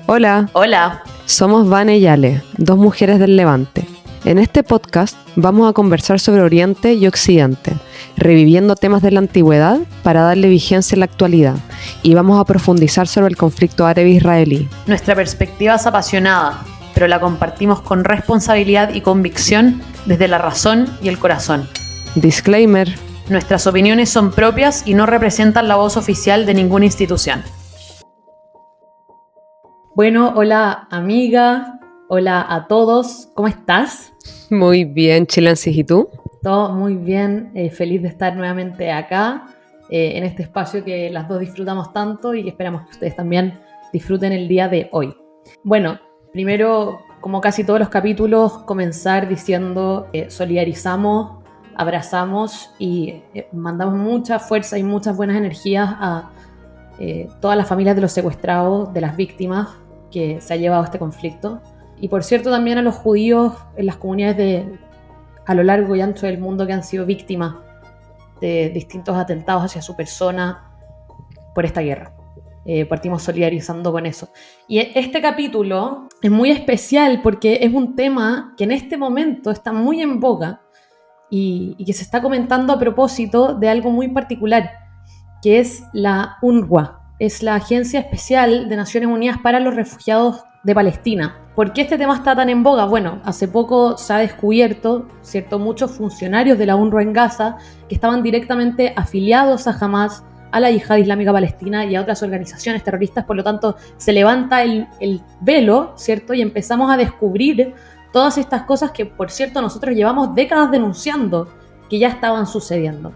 Hola, Hola. somos Vane y Ale, dos mujeres del Levante. En este podcast vamos a conversar sobre Oriente y Occidente, reviviendo temas de la antigüedad para darle vigencia a la actualidad, y vamos a profundizar sobre el conflicto árabe-israelí. Nuestra perspectiva es apasionada, pero la compartimos con responsabilidad y convicción desde la razón y el corazón. Disclaimer. Nuestras opiniones son propias y no representan la voz oficial de ninguna institución. Bueno, hola amiga, hola a todos, ¿cómo estás? Muy bien, Chilensis, ¿y tú? Todo muy bien, feliz de estar nuevamente acá, en este espacio que las dos disfrutamos tanto y que esperamos que ustedes también disfruten el día de hoy. Bueno, primero, como casi todos los capítulos, comenzar diciendo que solidarizamos, abrazamos y mandamos mucha fuerza y muchas buenas energías a todas las familias de los secuestrados, de las víctimas que se ha llevado este conflicto. Y por cierto también a los judíos en las comunidades a lo largo y ancho del mundo que han sido víctimas de distintos atentados hacia su persona por esta guerra. Partimos solidarizando con eso. Y este capítulo es muy especial porque es un tema que en este momento está muy en boga y que se está comentando a propósito de algo muy particular, que es la UNRWA. Es la Agencia Especial de Naciones Unidas para los Refugiados de Palestina. ¿Por qué este tema está tan en boga? Bueno, hace poco se ha descubierto, ¿cierto?, muchos funcionarios de la UNRWA en Gaza que estaban directamente afiliados a Hamas, a la Yihad Islámica Palestina y a otras organizaciones terroristas. Por lo tanto, se levanta el velo, ¿cierto?, y empezamos a descubrir todas estas cosas que, por cierto, nosotros llevamos décadas denunciando que ya estaban sucediendo.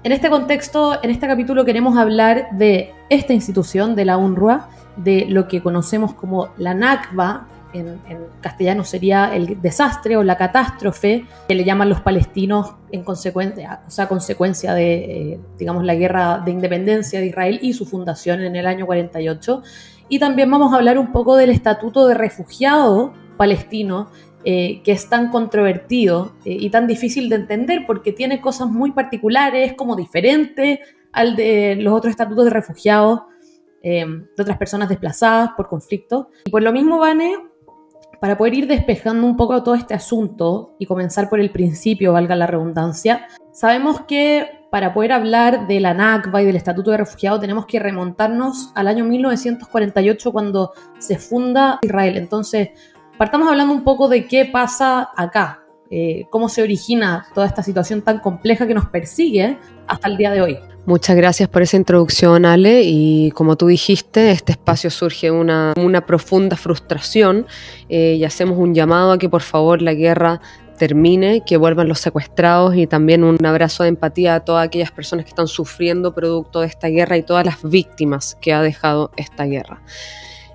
En este contexto, en este capítulo queremos hablar de esta institución, de la UNRWA, de lo que conocemos como la Nakba, en castellano sería el desastre o la catástrofe, que le llaman los palestinos en consecuencia, o sea, consecuencia de, digamos, la guerra de independencia de Israel y su fundación en el año 48. Y también vamos a hablar un poco del estatuto de refugiado palestino, que es tan controvertido y tan difícil de entender porque tiene cosas muy particulares, como diferente al de los otros estatutos de refugiados de otras personas desplazadas por conflicto. Y por lo mismo, Vane, para poder ir despejando un poco todo este asunto y comenzar por el principio, valga la redundancia, sabemos que para poder hablar de la Nakba y del Estatuto de Refugiado tenemos que remontarnos al año 1948 cuando se funda Israel. Entonces, partamos hablando un poco de qué pasa acá, cómo se origina toda esta situación tan compleja que nos persigue hasta el día de hoy. Muchas gracias por esa introducción, Ale, y como tú dijiste, este espacio surge una profunda frustración y hacemos un llamado a que por favor la guerra termine, que vuelvan los secuestrados, y también un abrazo de empatía a todas aquellas personas que están sufriendo producto de esta guerra y todas las víctimas que ha dejado esta guerra.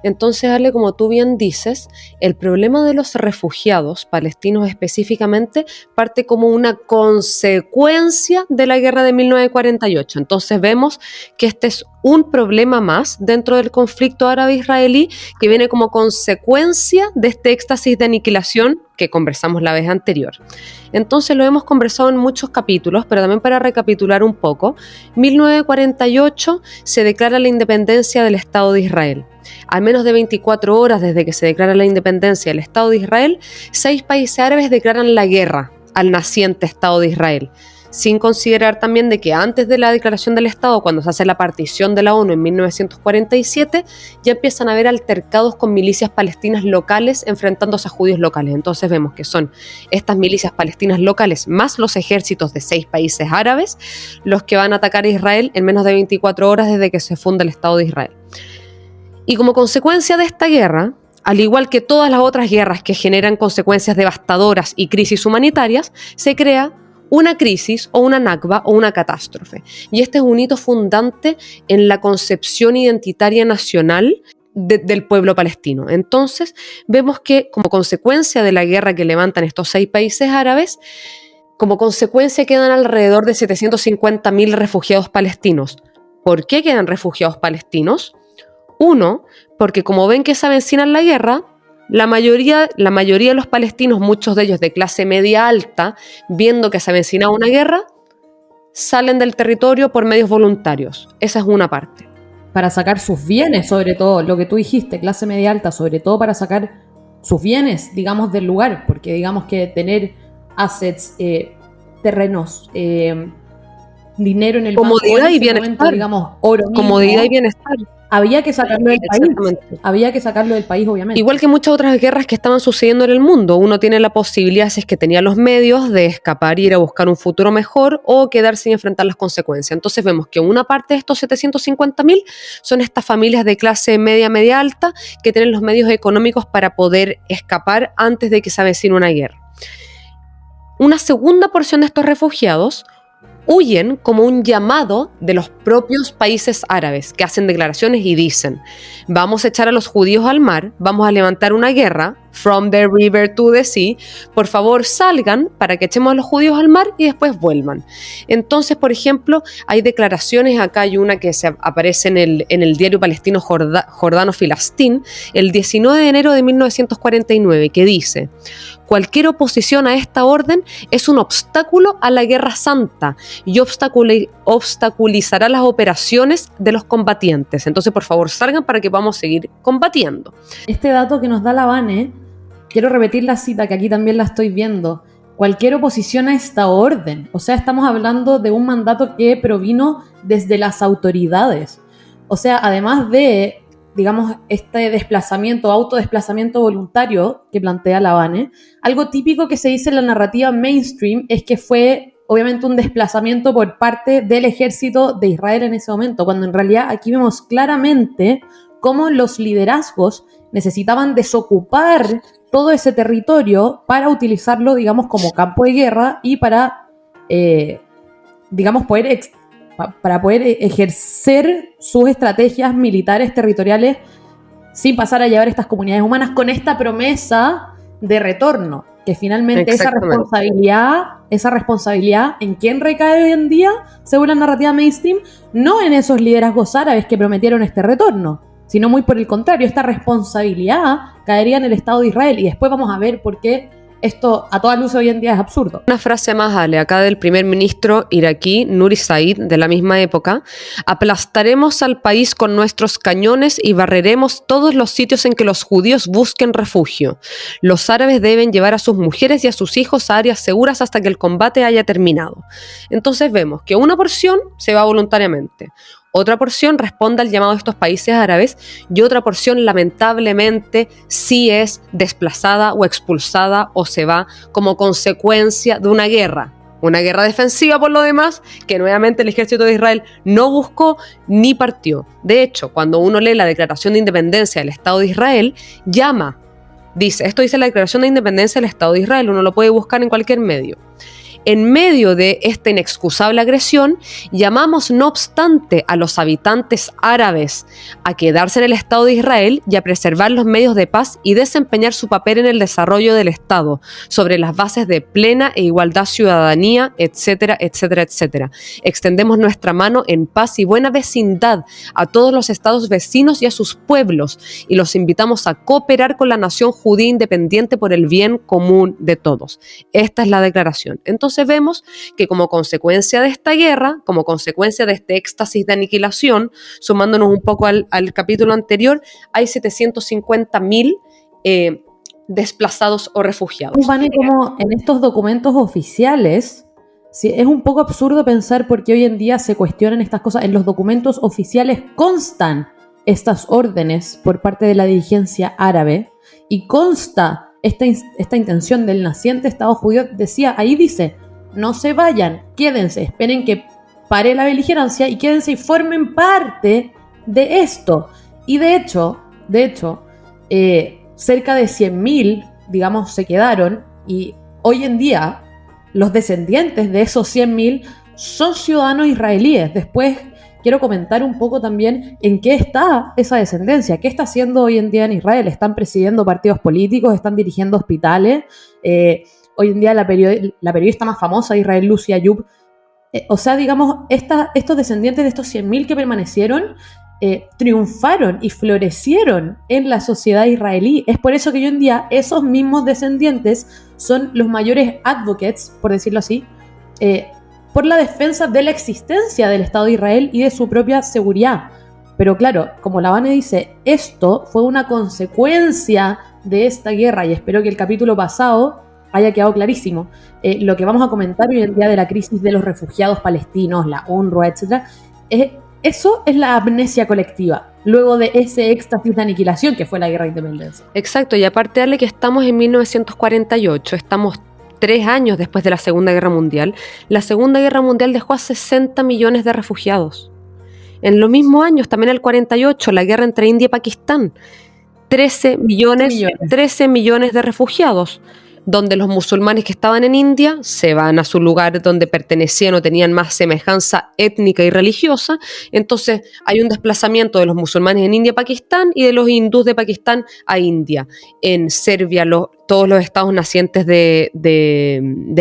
Entonces, Ale, como tú bien dices, el problema de los refugiados palestinos específicamente parte como una consecuencia de la guerra de 1948. Entonces vemos que este es un problema más dentro del conflicto árabe-israelí que viene como consecuencia de este éxtasis de aniquilación que conversamos la vez anterior. Entonces lo hemos conversado en muchos capítulos, pero también para recapitular un poco, 1948 se declara la independencia del Estado de Israel. A menos de 24 horas desde que se declara la independencia del Estado de Israel, 6 países árabes declaran la guerra al naciente Estado de Israel, sin considerar también de que antes de la declaración del Estado, cuando se hace la partición de la ONU en 1947, ya empiezan a haber altercados con milicias palestinas locales enfrentándose a judíos locales. Entonces vemos que son estas milicias palestinas locales más los ejércitos de 6 países árabes los que van a atacar a Israel en menos de 24 horas desde que se funda el Estado de Israel. Y como consecuencia de esta guerra, al igual que todas las otras guerras que generan consecuencias devastadoras y crisis humanitarias, se crea una crisis o una Nakba o una catástrofe. Y este es un hito fundante en la concepción identitaria nacional del pueblo palestino. Entonces, vemos que como consecuencia de la guerra que levantan estos 6 países árabes, como consecuencia quedan alrededor de 750.000 refugiados palestinos. ¿Por qué quedan refugiados palestinos? Uno, porque como ven que se avecina la guerra, la mayoría de los palestinos, muchos de ellos de clase media alta, viendo que se avecina una guerra, salen del territorio por medios voluntarios. Esa es una parte. para sacar sus bienes, sobre todo, lo que tú dijiste, clase media alta, sobre todo para sacar sus bienes, digamos, del lugar, porque digamos que tener assets, terrenos, dinero en el comodidad banco, en y ese bienestar. momento, digamos, oro mismo, Comodidad y bienestar. había que sacarlo del país. Exactamente. Había que sacarlo del país, obviamente. Igual que muchas otras guerras que estaban sucediendo en el mundo, uno tiene la posibilidad, si es que tenía los medios, de escapar y ir a buscar un futuro mejor o quedarse y enfrentar las consecuencias. Entonces vemos que una parte de estos 750.000 son estas familias de clase media, media alta, que tienen los medios económicos para poder escapar antes de que se avecine una guerra. Una segunda porción de estos refugiados huyen como un llamado de los propios países árabes, que hacen declaraciones y dicen: vamos a echar a los judíos al mar, vamos a levantar una guerra, from the river to the sea, por favor salgan para que echemos a los judíos al mar y después vuelvan. Entonces, por ejemplo, hay declaraciones, acá hay una que aparece en el diario palestino Jordano Filastín, el 19 de enero de 1949, que dice: cualquier oposición a esta orden es un obstáculo a la guerra santa y obstaculizará las operaciones de los combatientes. Entonces, por favor, salgan para que podamos seguir combatiendo. Este dato que nos da la Vane, quiero repetir la cita que aquí también la estoy viendo. Cualquier oposición a esta orden. O sea, estamos hablando de un mandato que provino desde las autoridades. O sea, además de, digamos, este desplazamiento, autodesplazamiento voluntario que plantea la Vane, algo típico que se dice en la narrativa mainstream es que fue obviamente un desplazamiento por parte del ejército de Israel en ese momento, cuando en realidad aquí vemos claramente cómo los liderazgos necesitaban desocupar todo ese territorio para utilizarlo, digamos, como campo de guerra y para, digamos, para poder ejercer sus estrategias militares territoriales sin pasar a llevar estas comunidades humanas con esta promesa de retorno, que finalmente esa responsabilidad en quién recae hoy en día, según la narrativa mainstream, no en esos liderazgos árabes que prometieron este retorno, sino muy por el contrario, esta responsabilidad caería en el Estado de Israel, y después vamos a ver por qué esto a toda luz hoy en día es absurdo. Una frase más, Ale, acá del primer ministro iraquí, Nuri Said, de la misma época: aplastaremos al país con nuestros cañones y barreremos todos los sitios en que los judíos busquen refugio. Los árabes deben llevar a sus mujeres y a sus hijos a áreas seguras hasta que el combate haya terminado. Entonces vemos que una porción se va voluntariamente, otra porción responde al llamado de estos países árabes y otra porción lamentablemente sí es desplazada o expulsada o se va como consecuencia de una guerra defensiva por lo demás, que nuevamente el ejército de Israel no buscó ni partió. De hecho, cuando uno lee la Declaración de Independencia del Estado de Israel, esto dice la Declaración de Independencia del Estado de Israel, uno lo puede buscar en cualquier medio. En medio de esta inexcusable agresión, llamamos no obstante a los habitantes árabes a quedarse en el Estado de Israel y a preservar los medios de paz y desempeñar su papel en el desarrollo del Estado, sobre las bases de plena e igualdad ciudadanía, etcétera, etcétera, etcétera. Extendemos nuestra mano en paz y buena vecindad a todos los estados vecinos y a sus pueblos, y los invitamos a cooperar con la nación judía independiente por el bien común de todos. Esta es la declaración. Entonces vemos que como consecuencia de esta guerra, como consecuencia de este éxtasis de aniquilación, sumándonos un poco al capítulo anterior, hay 750.000 desplazados o refugiados. Como en estos documentos oficiales, sí, es un poco absurdo pensar por qué hoy en día se cuestionan estas cosas. En los documentos oficiales constan estas órdenes por parte de la dirigencia árabe y consta esta intención del naciente Estado judío. Ahí dice: no se vayan, quédense, esperen que pare la beligerancia y quédense y formen parte de esto. Y de hecho, cerca de 100.000, digamos, se quedaron, y hoy en día los descendientes de esos 100.000 son ciudadanos israelíes. Después quiero comentar un poco también en qué está esa descendencia, qué está haciendo hoy en día en Israel. Están presidiendo partidos políticos, están dirigiendo hospitales. Hoy en día la periodista más famosa de Israel, Lucy Ayub, o sea, digamos, estos descendientes de estos 100.000 que permanecieron, triunfaron y florecieron en la sociedad israelí. Es por eso que hoy en día esos mismos descendientes son los mayores advocates, por decirlo así, por la defensa de la existencia del Estado de Israel y de su propia seguridad. Pero claro, como la Vane dice, esto fue una consecuencia de esta guerra y espero que el capítulo pasado haya quedado clarísimo. Lo que vamos a comentar hoy en día de la crisis de los refugiados palestinos, la UNRWA, etc., eso es la amnesia colectiva, luego de ese éxtasis de aniquilación que fue la guerra de independencia. Exacto, y aparte darle que estamos en 1948, estamos 3 años después de la Segunda Guerra Mundial. La Segunda Guerra Mundial dejó a 60 millones de refugiados. En los mismos años, también el 48, la guerra entre India y Pakistán, 13 millones de refugiados, donde los musulmanes que estaban en India se van a su lugar donde pertenecían o tenían más semejanza étnica y religiosa. Entonces hay un desplazamiento de los musulmanes en India y Pakistán y de los hindús de Pakistán a India. En Serbia, todos los estados nacientes de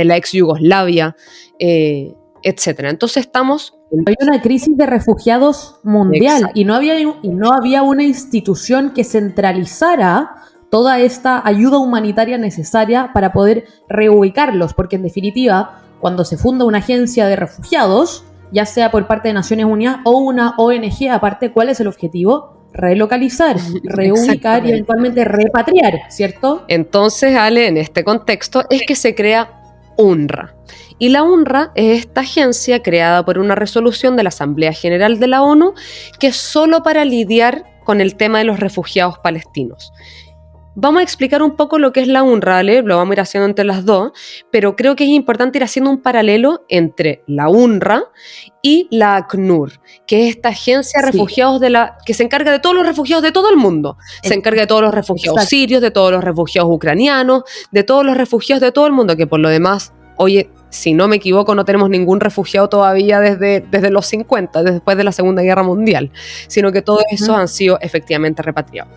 la ex Yugoslavia, etcétera. Entonces estamos... Hay una crisis de refugiados mundial y no había una institución que centralizara toda esta ayuda humanitaria necesaria para poder reubicarlos, porque en definitiva, cuando se funda una agencia de refugiados, ya sea por parte de Naciones Unidas o una ONG aparte, ¿cuál es el objetivo? Relocalizar, reubicar y eventualmente repatriar, ¿cierto? Entonces, Ale, en este contexto es que se crea UNRWA. Y la UNRWA es esta agencia creada por una resolución de la Asamblea General de la ONU que es solo para lidiar con el tema de los refugiados palestinos. Vamos a explicar un poco lo que es la UNRWA, ¿vale? Lo vamos a ir haciendo entre las dos, pero creo que es importante ir haciendo un paralelo entre la UNRWA y la ACNUR, que es esta agencia de refugiados que se encarga de todos los refugiados de todo el mundo. Se encarga de todos los refugiados sirios, de todos los refugiados ucranianos, de todos los refugiados de todo el mundo, que por lo demás, oye, si no me equivoco, no tenemos ningún refugiado todavía desde los 50, después de la Segunda Guerra Mundial, sino que todos esos han sido efectivamente repatriados.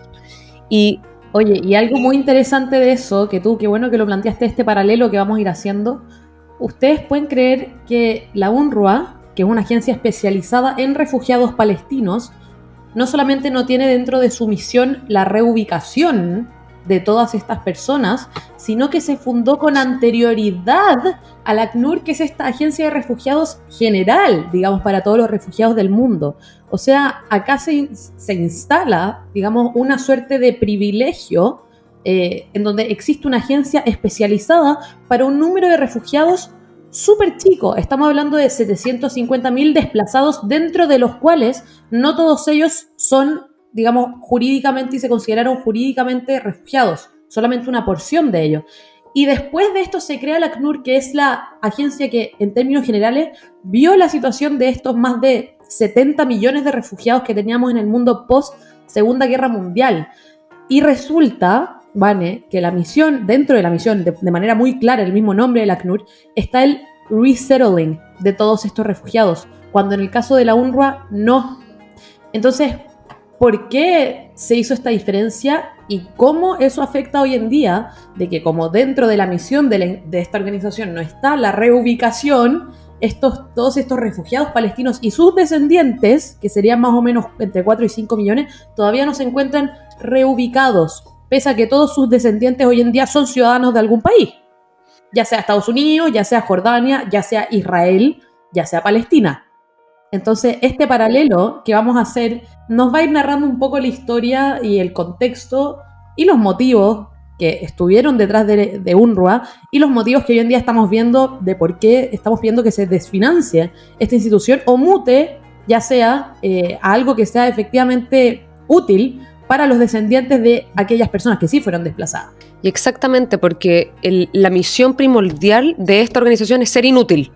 Oye, y algo muy interesante de eso, qué bueno que lo planteaste, este paralelo que vamos a ir haciendo. Ustedes pueden creer que la UNRWA, que es una agencia especializada en refugiados palestinos, no solamente no tiene dentro de su misión la reubicación de todas estas personas, sino que se fundó con anterioridad a la ACNUR, que es esta agencia de refugiados general, digamos, para todos los refugiados del mundo. O sea, acá se instala, digamos, una suerte de privilegio en donde existe una agencia especializada para un número de refugiados súper chico. Estamos hablando de 750.000 desplazados, dentro de los cuales no todos ellos son, digamos, jurídicamente y se consideraron jurídicamente refugiados, solamente una porción de ellos. Y después de esto se crea la ACNUR, que es la agencia que, en términos generales, vio la situación de estos más de 70 millones de refugiados que teníamos en el mundo post Segunda Guerra Mundial. Y resulta, Vane, que la misión, dentro de la misión, de manera muy clara, el mismo nombre de la ACNUR, está el resettling de todos estos refugiados, cuando en el caso de la UNRWA no. Entonces, ¿por qué se hizo esta diferencia y cómo eso afecta hoy en día de que, como dentro de la misión de esta organización no está la reubicación, todos estos refugiados palestinos y sus descendientes, que serían más o menos entre 4 y 5 millones, todavía no se encuentran reubicados, pese a que todos sus descendientes hoy en día son ciudadanos de algún país, ya sea Estados Unidos, ya sea Jordania, ya sea Israel, ya sea Palestina? Entonces, este paralelo que vamos a hacer nos va a ir narrando un poco la historia y el contexto y los motivos que estuvieron detrás de UNRWA y los motivos que hoy en día estamos viendo de por qué estamos pidiendo que se desfinancie esta institución o mute, ya sea a algo que sea efectivamente útil para los descendientes de aquellas personas que sí fueron desplazadas. Y exactamente, porque la misión primordial de esta organización es ser inútil.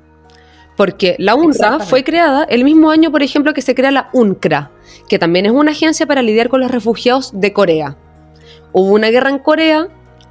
Porque la UNRWA fue creada el mismo año, por ejemplo, que se crea la UNCRA, que también es una agencia para lidiar con los refugiados de Corea. Hubo una guerra en Corea,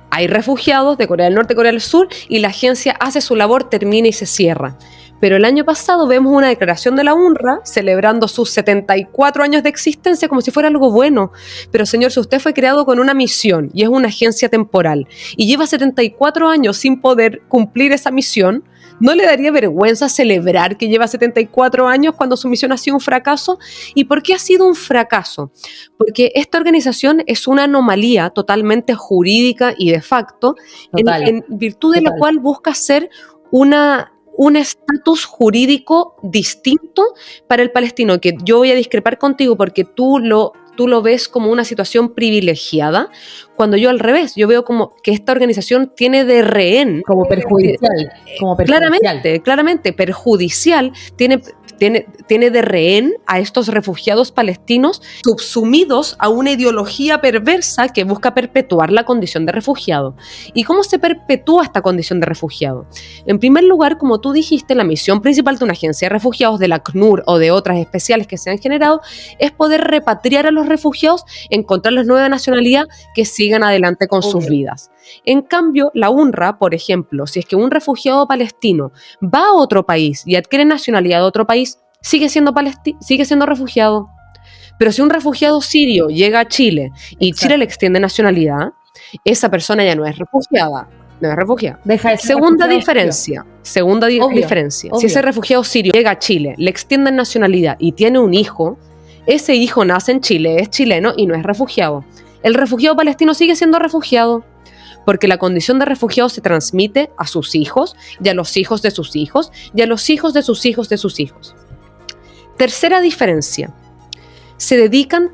hay refugiados de Corea del Norte, Corea del Sur, y la agencia hace su labor, termina y se cierra. Pero el año pasado vemos una declaración de la UNRWA celebrando sus 74 años de existencia como si fuera algo bueno. Pero señor, si usted fue creado con una misión y es una agencia temporal y lleva 74 años sin poder cumplir esa misión, ¿no le daría vergüenza celebrar que lleva 74 años cuando su misión ha sido un fracaso? ¿Y por qué ha sido un fracaso? Porque esta organización es una anomalía totalmente jurídica y de facto, en virtud de la cual busca ser un estatus jurídico distinto para el palestino, que yo voy a discrepar contigo porque tú lo ves como una situación privilegiada, cuando yo al revés, yo veo como que esta organización tiene de rehén. Como perjudicial. Claramente, perjudicial, tiene de rehén a estos refugiados palestinos subsumidos a una ideología perversa que busca perpetuar la condición de refugiado. ¿Y cómo se perpetúa esta condición de refugiado? En primer lugar, como tú dijiste, la misión principal de una agencia de refugiados, de la ACNUR o de otras especiales que se han generado, es poder repatriar a los refugiados, encontrarles nueva nacionalidad, que sigan adelante con sus vidas. En cambio, la UNRWA, por ejemplo, si es que un refugiado palestino va a otro país y adquiere nacionalidad de otro país, sigue siendo refugiado. Pero si un refugiado sirio llega a Chile y Chile le extiende nacionalidad, esa persona ya no es refugiada. Segunda diferencia. Si ese refugiado sirio llega a Chile, le extienden nacionalidad y tiene un hijo, ese hijo nace en Chile, es chileno y no es refugiado. El refugiado palestino sigue siendo refugiado, porque la condición de refugiado se transmite a sus hijos y a los hijos de sus hijos y a los hijos de sus hijos de sus hijos. Tercera diferencia, se dedican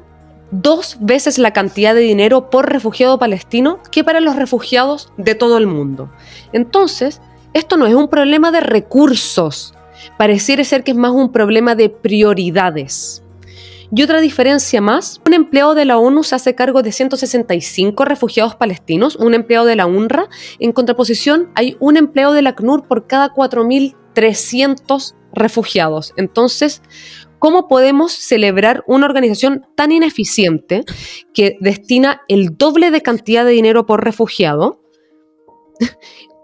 2 veces la cantidad de dinero por refugiado palestino que para los refugiados de todo el mundo. Entonces, esto no es un problema de recursos, pareciera ser que es más un problema de prioridades. Y otra diferencia más, un empleado de la ONU se hace cargo de 165 refugiados palestinos, un empleado de la UNRWA, en contraposición hay un empleado de la ACNUR por cada 4.300 refugiados. Entonces, ¿cómo podemos celebrar una organización tan ineficiente que destina el doble de cantidad de dinero por refugiado?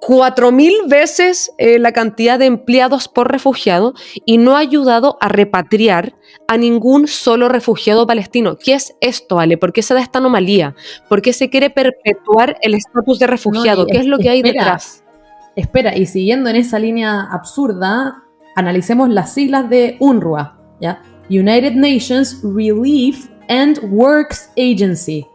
4.000 veces la cantidad de empleados por refugiado y no ha ayudado a repatriar a ningún solo refugiado palestino. ¿Qué es esto, Ale? ¿Por qué se da esta anomalía? ¿Por qué se quiere perpetuar el estatus de refugiado? ¿Qué es lo que hay detrás? Espera, y siguiendo en esa línea absurda, analicemos las siglas de UNRWA, ¿ya? United Nations Relief and Works Agency.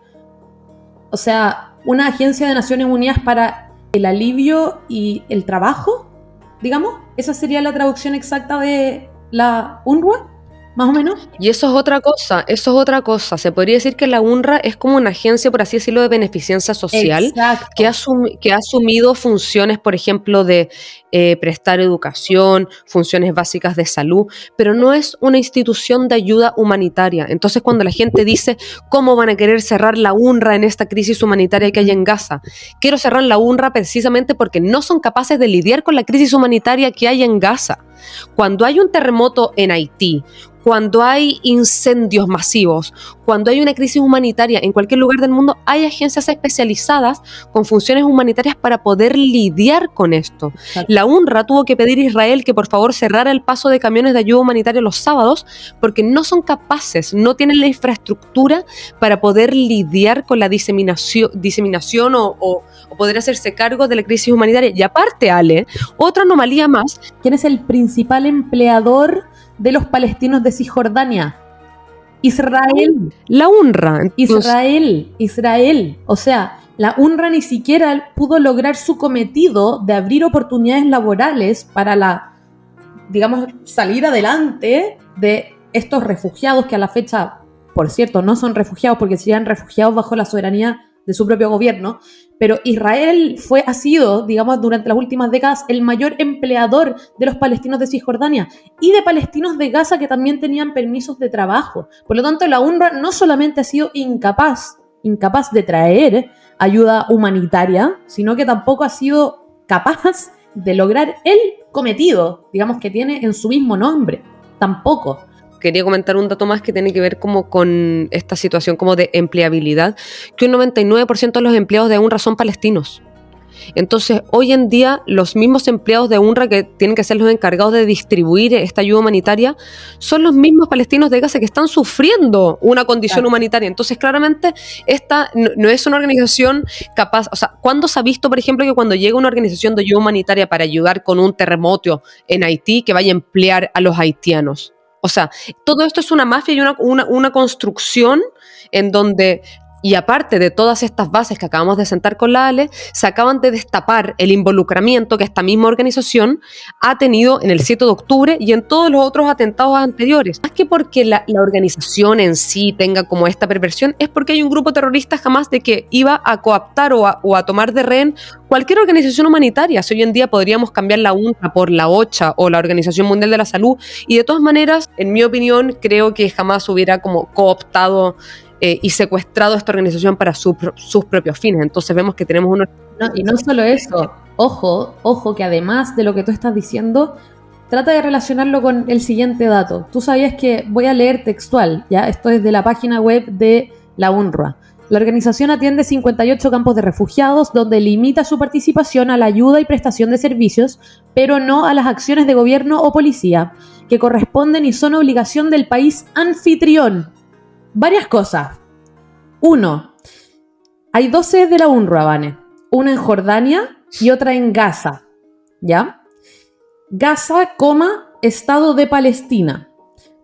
O sea, una agencia de Naciones Unidas para el alivio y el trabajo, digamos. Esa sería la traducción exacta de la UNRWA, más o menos. Y eso es otra cosa. Se podría decir que la UNRWA es como una agencia, por así decirlo, de beneficencia social, que ha asumido funciones, por ejemplo, de prestar educación, funciones básicas de salud, pero no es una institución de ayuda humanitaria. Entonces, cuando la gente dice, ¿cómo van a querer cerrar la UNRWA en esta crisis humanitaria que hay en Gaza? Quiero cerrar la UNRWA precisamente porque no son capaces de lidiar con la crisis humanitaria que hay en Gaza. Cuando hay un terremoto en Haití, cuando hay incendios masivos, cuando hay una crisis humanitaria en cualquier lugar del mundo, hay agencias especializadas con funciones humanitarias para poder lidiar con esto. La UNRWA tuvo que pedir a Israel que por favor cerrara el paso de camiones de ayuda humanitaria los sábados porque no son capaces, no tienen la infraestructura para poder lidiar con la diseminación o poder hacerse cargo de la crisis humanitaria. Y aparte, Ale, otra anomalía más. ¿Quién es el principal empleador de los palestinos de Cisjordania? Israel. La UNRWA. Israel. O sea, la UNRWA ni siquiera pudo lograr su cometido de abrir oportunidades laborales para la, digamos, salir adelante de estos refugiados que a la fecha, por cierto, no son refugiados porque serían refugiados bajo la soberanía de su propio gobierno, pero Israel ha sido, digamos, durante las últimas décadas el mayor empleador de los palestinos de Cisjordania y de palestinos de Gaza que también tenían permisos de trabajo. Por lo tanto, la UNRWA no solamente ha sido incapaz de traer ayuda humanitaria, sino que tampoco ha sido capaz de lograr el cometido, digamos, que tiene en su mismo nombre. Tampoco. Quería comentar un dato más que tiene que ver como con esta situación como de empleabilidad, que un 99% de los empleados de UNRWA son palestinos. Entonces, hoy en día, los mismos empleados de UNRWA que tienen que ser los encargados de distribuir esta ayuda humanitaria son los mismos palestinos de Gaza que están sufriendo una condición humanitaria. Entonces, claramente, esta no es una organización capaz. O sea, ¿cuándo se ha visto, por ejemplo, que cuando llega una organización de ayuda humanitaria para ayudar con un terremoto en Haití, que vaya a emplear a los haitianos? O sea, todo esto es una mafia y una construcción en donde Y aparte de todas estas bases que acabamos de sentar con la Ale, se acaban de destapar el involucramiento que esta misma organización ha tenido en el 7 de octubre y en todos los otros atentados anteriores. Más que porque la organización en sí tenga como esta perversión, es porque hay un grupo terrorista Hamas de que iba a cooptar o a tomar de rehén cualquier organización humanitaria. Si hoy en día podríamos cambiar la UNRWA por la OCHA o la Organización Mundial de la Salud, y de todas maneras, en mi opinión, creo que jamás hubiera como cooptado y secuestrado a esta organización para sus propios fines. Entonces vemos que tenemos unos... No, y no solo eso, ojo, que además de lo que tú estás diciendo, trata de relacionarlo con el siguiente dato. Tú sabías que, voy a leer textual, ya, esto es de la página web de la UNRWA. La organización atiende 58 campos de refugiados donde limita su participación a la ayuda y prestación de servicios, pero no a las acciones de gobierno o policía, que corresponden y son obligación del país anfitrión. Varias cosas. 1. Hay 2 sedes de la UNRWA, Vane. Una en Jordania y otra en Gaza. ¿Ya? Gaza, Estado de Palestina.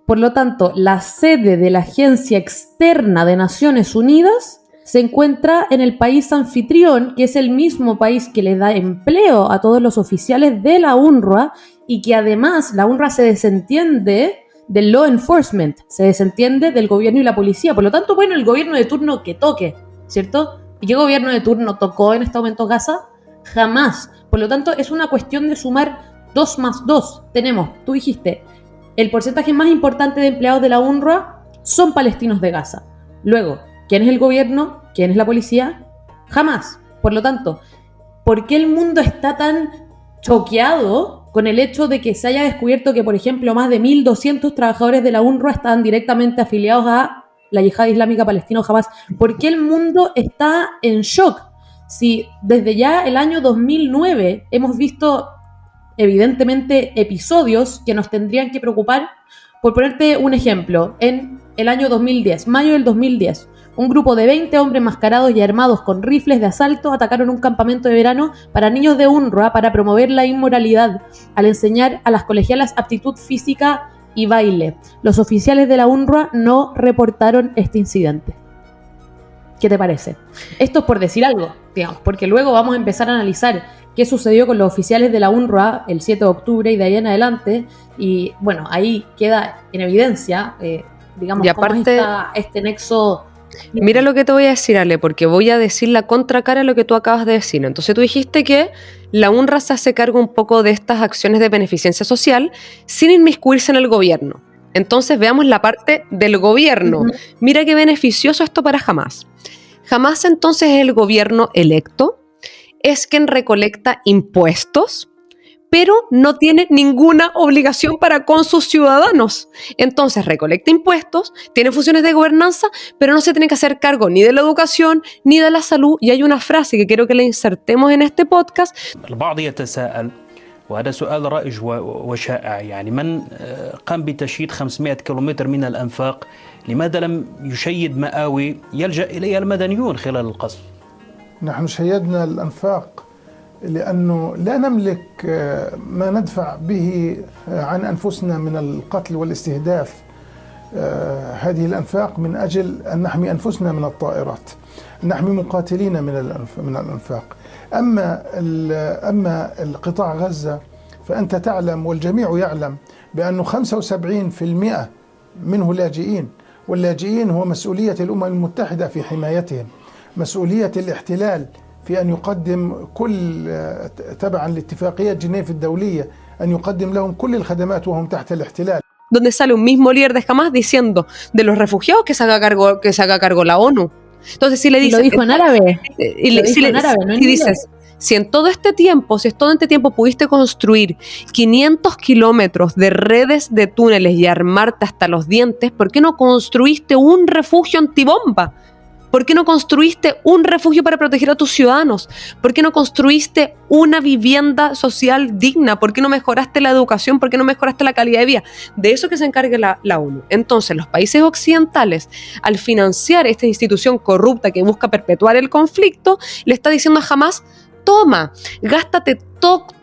Por lo tanto, la sede de la Agencia Externa de Naciones Unidas se encuentra en el país anfitrión, que es el mismo país que le da empleo a todos los oficiales de la UNRWA y que además la UNRWA se desentiende del law enforcement, se desentiende del gobierno y la policía. Por lo tanto, bueno, el gobierno de turno que toque, ¿cierto? ¿Y qué gobierno de turno tocó en este momento Gaza? Jamás. Por lo tanto, es una cuestión de sumar 2 más 2. Tenemos, tú dijiste, el porcentaje más importante de empleados de la UNRWA son palestinos de Gaza. Luego, ¿quién es el gobierno? ¿Quién es la policía? Jamás. Por lo tanto, ¿por qué el mundo está tan choqueado con el hecho de que se haya descubierto que, por ejemplo, más de 1.200 trabajadores de la UNRWA estaban directamente afiliados a la Yihad Islámica Palestina o Hamas? ¿Por qué el mundo está en shock? Si desde ya el año 2009 hemos visto, evidentemente, episodios que nos tendrían que preocupar. Por ponerte un ejemplo, en el año 2010, mayo del 2010, un grupo de 20 hombres mascarados y armados con rifles de asalto atacaron un campamento de verano para niños de UNRWA para promover la inmoralidad al enseñar a las colegialas aptitud física y baile. Los oficiales de la UNRWA no reportaron este incidente. ¿Qué te parece? Esto es por decir algo, digamos, porque luego vamos a empezar a analizar qué sucedió con los oficiales de la UNRWA el 7 de octubre y de ahí en adelante, y bueno, ahí queda en evidencia, digamos, y aparte, cómo está este nexo. Mira lo que te voy a decir, Ale, porque voy a decir la contracara a lo que tú acabas de decir. Entonces tú dijiste que la UNRWA se hace cargo un poco de estas acciones de beneficencia social sin inmiscuirse en el gobierno. Entonces veamos la parte del gobierno. Uh-huh. Mira qué beneficioso esto para Hamas. Hamas entonces es el gobierno electo, es quien recolecta impuestos, pero no tiene ninguna obligación para con sus ciudadanos. Entonces recolecta impuestos, tiene funciones de gobernanza, pero no se tiene que hacer cargo ni de la educación ni de la salud. Y hay una frase que quiero que la insertemos en este podcast. وهذا سؤال رائج وشائع يعني من قام بتشييد 500 كيلومتر من الأنفاق لماذا لم يشيد مآوي يلجأ إليها المدنيون خلال القصف؟ نحن شيدنا الأنفاق لأنه لا نملك ما ندفع به عن أنفسنا من القتل والاستهداف. هذه الأنفاق من أجل أن نحمي أنفسنا من الطائرات، نحمي مقاتلين من الأنفاق. أما القطاع غزة فأنت تعلم والجميع يعلم بأنه 75% منه لاجئين، واللاجئين هو مسؤولية الأمم المتحدة في حمايتهم، مسؤولية الاحتلال في أن يقدم كل تبعا لاتفاقية جنيف الدولية أن يقدم لهم كل الخدمات وهم تحت الاحتلال. Donde sale un mismo líder de Hamas diciendo de los refugiados que se haga cargo la ONU. Entonces si le dices, lo dijo en árabe. Y dices, si en todo este tiempo pudiste construir 500 kilómetros de redes de túneles y armarte hasta los dientes, ¿por qué no construiste un refugio antibomba? ¿Por qué no construiste un refugio para proteger a tus ciudadanos? ¿Por qué no construiste una vivienda social digna? ¿Por qué no mejoraste la educación? ¿Por qué no mejoraste la calidad de vida? De eso que se encargue la ONU. Entonces, los países occidentales, al financiar esta institución corrupta que busca perpetuar el conflicto, le está diciendo a Hamas, toma, gástate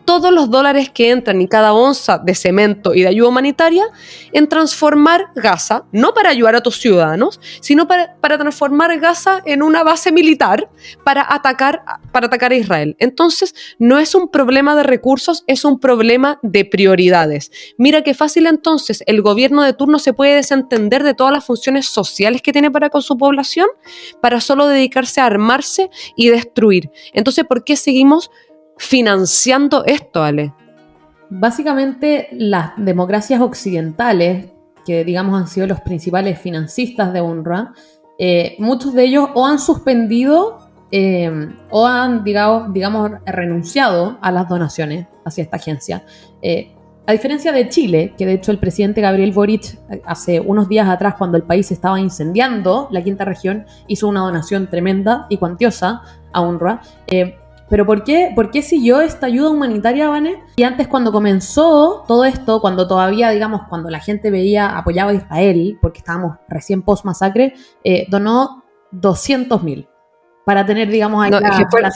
todos los dólares que entran y cada onza de cemento y de ayuda humanitaria en transformar Gaza, no para ayudar a tus ciudadanos, sino para transformar Gaza en una base militar para atacar a Israel. Entonces, no es un problema de recursos, es un problema de prioridades. Mira qué fácil entonces el gobierno de turno se puede desentender de todas las funciones sociales que tiene para con su población para solo dedicarse a armarse y destruir. Entonces, ¿por qué seguimos financiando esto, Ale? Básicamente, las democracias occidentales, que digamos han sido los principales financistas de UNRWA, muchos de ellos o han suspendido o han, digamos, renunciado a las donaciones hacia esta agencia. A diferencia de Chile, que de hecho el presidente Gabriel Boric hace unos días atrás, cuando el país estaba incendiando, la quinta región hizo una donación tremenda y cuantiosa a UNRWA. Pero ¿por qué siguió esta ayuda humanitaria, Vane? Y antes, cuando comenzó todo esto, cuando todavía, digamos, cuando la gente apoyaba a Israel, porque estábamos recién post-masacre, donó 200.000 para tener, digamos, ahí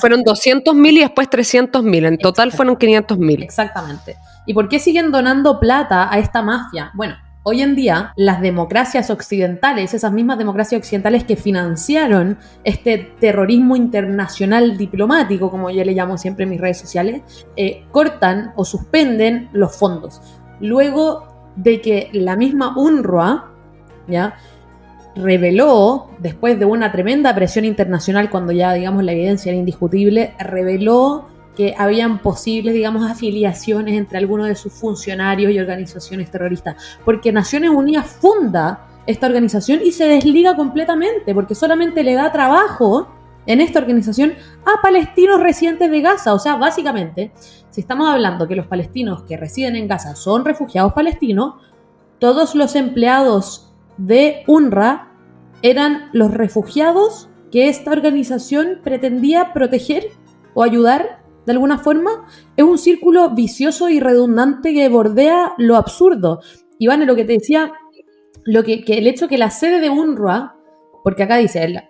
fueron 200.000 y después 300.000. En total fueron 500.000. Exactamente. ¿Y por qué siguen donando plata a esta mafia? Bueno, hoy en día las democracias occidentales, esas mismas democracias occidentales que financiaron este terrorismo internacional diplomático, como yo le llamo siempre en mis redes sociales, cortan o suspenden los fondos. Luego de que la misma UNRWA, ¿ya?, reveló, después de una tremenda presión internacional, cuando ya, digamos, la evidencia era indiscutible, reveló que habían posibles, digamos, afiliaciones entre algunos de sus funcionarios y organizaciones terroristas, porque Naciones Unidas funda esta organización y se desliga completamente, porque solamente le da trabajo en esta organización a palestinos residentes de Gaza. O sea, básicamente, si estamos hablando que los palestinos que residen en Gaza son refugiados palestinos, todos los empleados de UNRWA eran los refugiados que esta organización pretendía proteger o ayudar de alguna forma. Es un círculo vicioso y redundante que bordea lo absurdo. Iván, lo que te decía, que el hecho que la sede de UNRWA, porque acá dice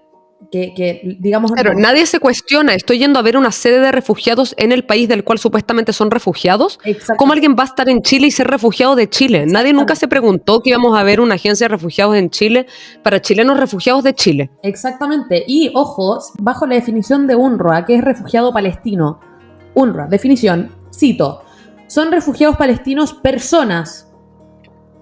que digamos... Claro, nadie se cuestiona, estoy yendo a ver una sede de refugiados en el país del cual supuestamente son refugiados. ¿Cómo alguien va a estar en Chile y ser refugiado de Chile? Nadie nunca se preguntó que íbamos a ver una agencia de refugiados en Chile para chilenos refugiados de Chile. Exactamente, y ojo, bajo la definición de UNRWA, que es refugiado palestino, UNRWA, definición, cito, son refugiados palestinos personas,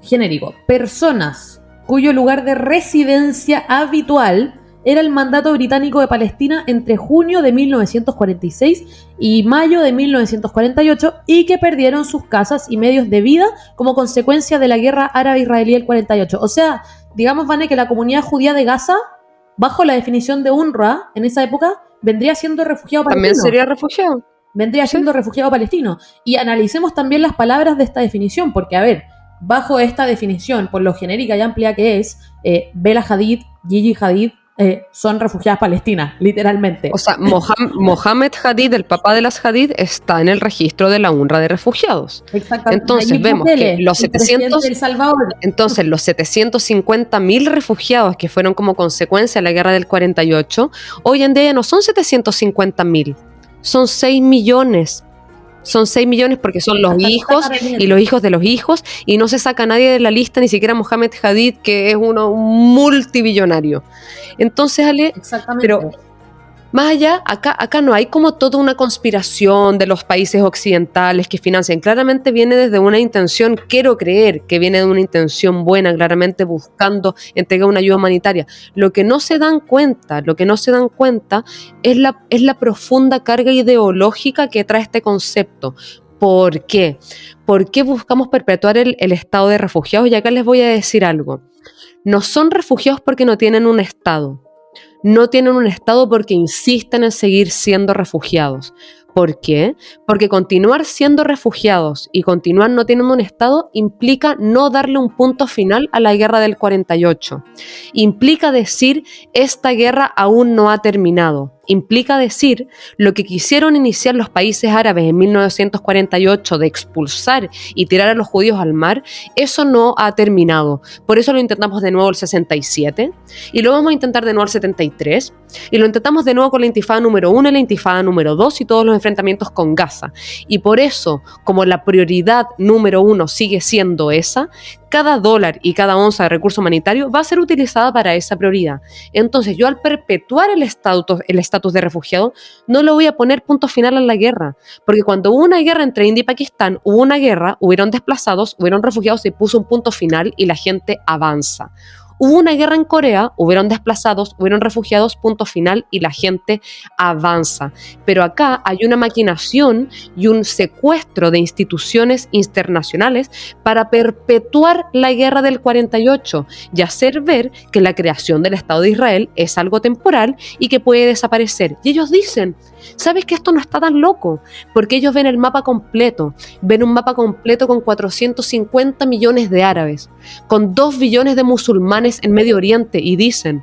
genérico, personas cuyo lugar de residencia habitual era el mandato británico de Palestina entre junio de 1946 y mayo de 1948 y que perdieron sus casas y medios de vida como consecuencia de la guerra árabe-israelí del 48. O sea, digamos, Vane, que la comunidad judía de Gaza, bajo la definición de UNRWA, en esa época, vendría siendo refugiado palestino. También sería refugiado. Vendría siendo refugiado palestino. Y analicemos también las palabras de esta definición, porque, a ver, bajo esta definición, por lo genérica y amplia que es, Bella Hadid, Gigi Hadid, son refugiadas palestinas, literalmente. O sea, Mohammed Hadid, el papá de las Hadid, está en el registro de la UNRWA de refugiados. Exactamente. Entonces vemos que los 750.000 refugiados que fueron como consecuencia de la guerra del 48, hoy en día ya no son 750.000, son 6 millones. Son 6 millones porque son los hijos y los hijos de los hijos, y no se saca nadie de la lista, ni siquiera Mohammed Hadid, que es un multibillonario. Entonces, Ale, pero más allá, acá no hay como toda una conspiración de los países occidentales que financian. Claramente viene desde una intención, quiero creer que viene de una intención buena, claramente buscando entregar una ayuda humanitaria. Lo que no se dan cuenta es la profunda carga ideológica que trae este concepto. ¿Por qué? ¿Por qué buscamos perpetuar el estado de refugiados? Y acá les voy a decir algo. No son refugiados porque no tienen un estado. No tienen un estado porque insisten en seguir siendo refugiados. ¿Por qué? Porque continuar siendo refugiados y continuar no teniendo un estado implica no darle un punto final a la guerra del 48. Implica decir, esta guerra aún no ha terminado. implica decir lo que quisieron iniciar los países árabes en 1948 de expulsar y tirar a los judíos al mar. Eso no ha terminado. Por eso lo intentamos de nuevo el 67 y lo vamos a intentar de nuevo el 73 y lo intentamos de nuevo con la intifada número 1 y la intifada número 2 y todos los enfrentamientos con Gaza. Y por eso, como la prioridad número 1 sigue siendo esa, cada dólar y cada onza de recurso humanitario va a ser utilizada para esa prioridad. Entonces, yo al perpetuar el estatus de refugiado, no le voy a poner punto final a la guerra, porque cuando hubo una guerra entre India y Pakistán, hubo una guerra, hubieron desplazados, hubieron refugiados, se puso un punto final y la gente avanza. Hubo una guerra en Corea, hubieron desplazados, hubieron refugiados, punto final y la gente avanza. Pero acá hay una maquinación y un secuestro de instituciones internacionales para perpetuar la guerra del 48 y hacer ver que la creación del Estado de Israel es algo temporal y que puede desaparecer. Y ellos dicen, ¿sabes que esto no está tan loco? Porque ellos ven el mapa completo, ven un mapa completo con 450 millones de árabes, con 2 billones de musulmanes en Medio Oriente y dicen,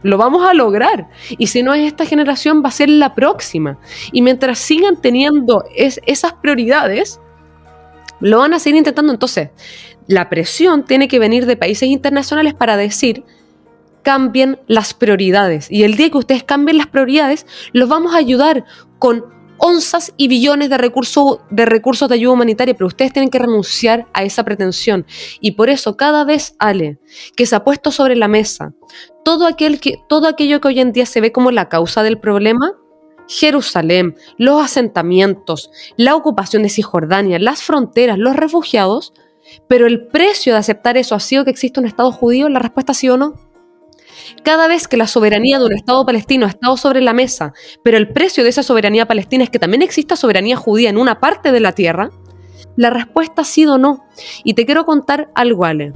lo vamos a lograr, y si no es esta generación va a ser la próxima, y mientras sigan teniendo esas prioridades lo van a seguir intentando. Entonces la presión tiene que venir de países internacionales para decir, cambien las prioridades, y el día que ustedes cambien las prioridades los vamos a ayudar con onzas y billones de recursos de ayuda humanitaria, pero ustedes tienen que renunciar a esa pretensión. Y por eso cada vez, Ale, que se ha puesto sobre la mesa todo aquello que hoy en día se ve como la causa del problema, Jerusalén, los asentamientos, la ocupación de Cisjordania, las fronteras, los refugiados, pero el precio de aceptar eso ha sido que existe un Estado judío. La respuesta ha sido no. Cada vez que la soberanía de un Estado palestino ha estado sobre la mesa, pero el precio de esa soberanía palestina es que también exista soberanía judía en una parte de la tierra, la respuesta ha sido no. Y te quiero contar algo, Ale.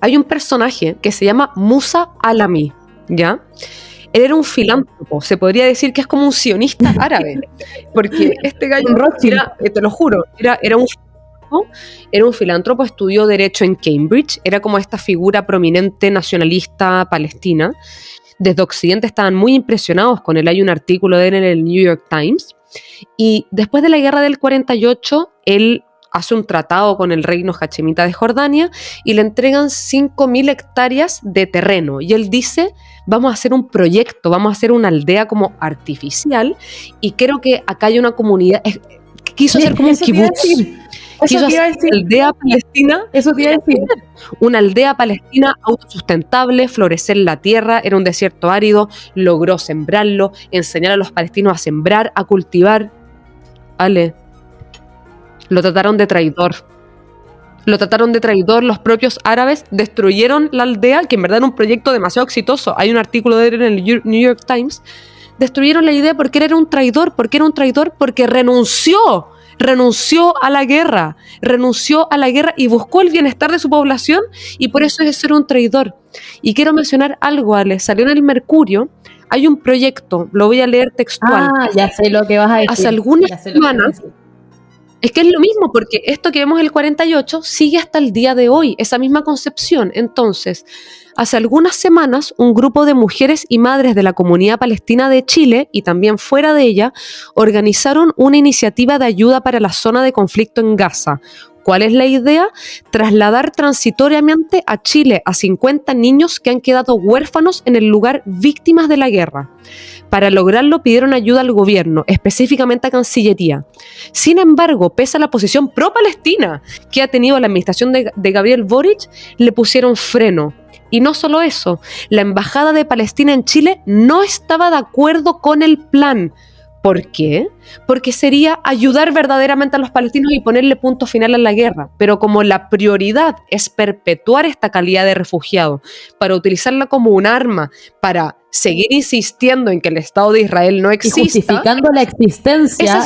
Hay un personaje que se llama Musa Alami, ¿ya? Él era un filántropo, se podría decir que es como un sionista árabe, porque este gallo, te lo juro, era un filántropo, estudió Derecho en Cambridge, era como esta figura prominente nacionalista palestina. Desde Occidente estaban muy impresionados con él. Hay un artículo de él en el New York Times. Y después de la guerra del 48, él hace un tratado con el reino hachemita de Jordania y le entregan 5.000 hectáreas de terreno. Y él dice, vamos a hacer un proyecto, vamos a hacer una aldea como artificial, y creo que acá hay una comunidad, quiso hacer como un kibutz. Quiso hacer una aldea palestina. Eso te iba a decir. Una aldea palestina autosustentable, florecer la tierra, era un desierto árido, logró sembrarlo, enseñar a los palestinos a sembrar, a cultivar. Ale, lo trataron de traidor. Los propios árabes destruyeron la aldea, que en verdad era un proyecto demasiado exitoso. Hay un artículo de él en el New York Times. Destruyeron la idea porque él era un traidor. ¿Por qué era un traidor? Porque renunció a la guerra y buscó el bienestar de su población, y por eso es ser un traidor. Y quiero mencionar algo, Ale, salió en el Mercurio, hay un proyecto, lo voy a leer textual. Ya sé lo que vas a decir. Hace algunas semanas, es que es lo mismo, porque esto que vemos el 48 sigue hasta el día de hoy, esa misma concepción. Entonces, hace algunas semanas, un grupo de mujeres y madres de la comunidad palestina de Chile y también fuera de ella organizaron una iniciativa de ayuda para la zona de conflicto en Gaza. ¿Cuál es la idea? Trasladar transitoriamente a Chile a 50 niños que han quedado huérfanos en el lugar, víctimas de la guerra. Para lograrlo pidieron ayuda al gobierno, específicamente a Cancillería. Sin embargo, pese a la posición pro-palestina que ha tenido la administración de Gabriel Boric, le pusieron freno. Y no solo eso, la Embajada de Palestina en Chile no estaba de acuerdo con el plan. ¿Por qué? Porque sería ayudar verdaderamente a los palestinos y ponerle punto final a la guerra. Pero como la prioridad es perpetuar esta calidad de refugiado, para utilizarla como un arma, para seguir insistiendo en que el Estado de Israel no exista. Y justificando la existencia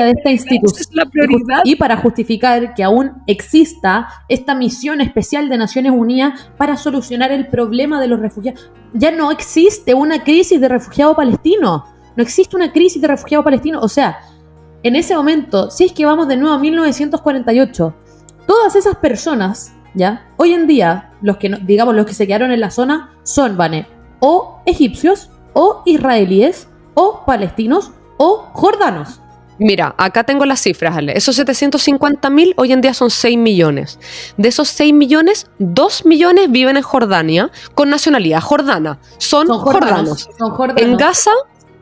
de esta institución. Esa es la prioridad. Y para justificar que aún exista esta misión especial de Naciones Unidas para solucionar el problema de los refugiados. Ya no existe una crisis de refugiado palestino. No existe una crisis de refugiado palestino. O sea, en ese momento, si es que vamos de nuevo a 1948, todas esas personas, ¿ya? Hoy en día, los que se quedaron en la zona son, Vane, o egipcios o israelíes, o palestinos, o jordanos. Mira, acá tengo las cifras, Ale. Esos 750.000 hoy en día son 6 millones. De esos 6 millones, 2 millones viven en Jordania con nacionalidad jordana. Son jordanos. Son jordanos. En Gaza,